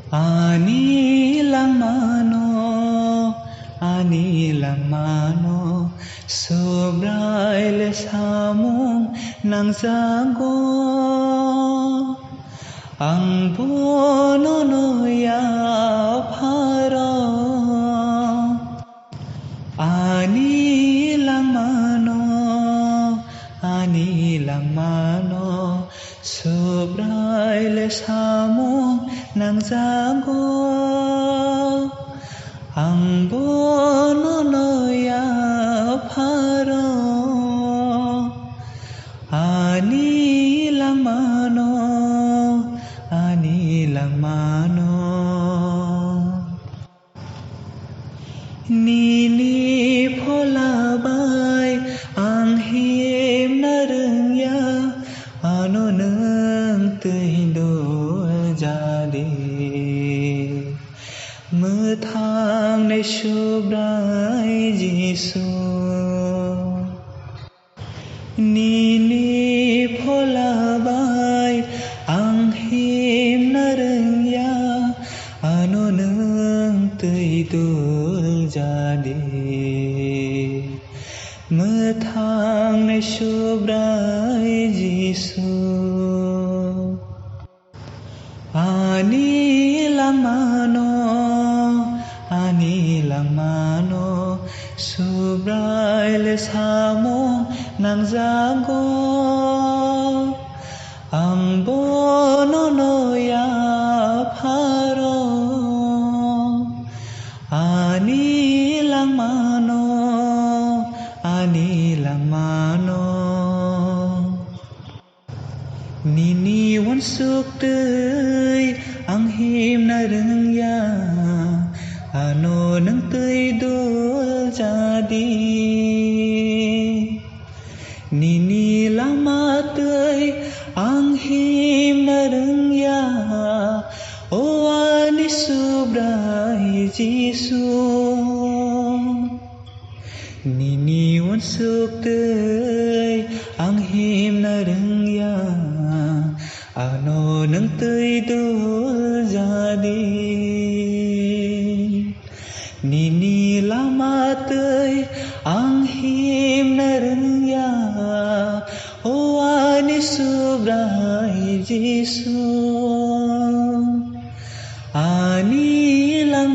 Anilang mano, sobrayle samong nang zago. Ang bono noya pharo. Anilang mano, sobrayle samong nang zago. Ang bono noya pharo. Anilang mano. Nini pholabay ang him na rengya ano nang teindo jadi methang nei subrai Jisu. Nini pholabay ang him na rengya ano nang teidul jadi methang nei subrai Jisu. Anilang mano, sobrayle samong nang zago. Ang bono noya pharo. Anilang mano. Niniwan suktoy ang him na rengya ano nang teidul jadi. Nini lamatay ang him na rengya o ani subrai Jisu. Niniwan suktoy ang him na rengya ano nang teidul jadi. Nini lamatay ang him na rengya o ani subrai Jisu. Anilang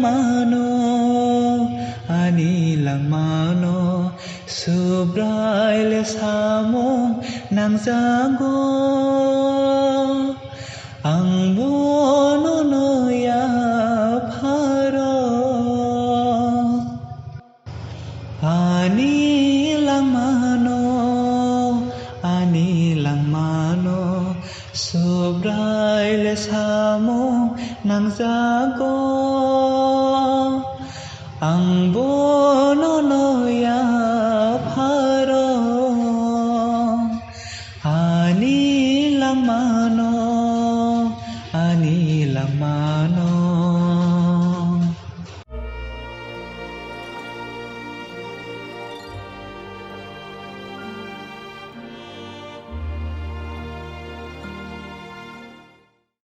mano, sobrayle samong nang zago. Ang bono noya pharo. Anilang mano, sobrayle samong nang zago. Ang bono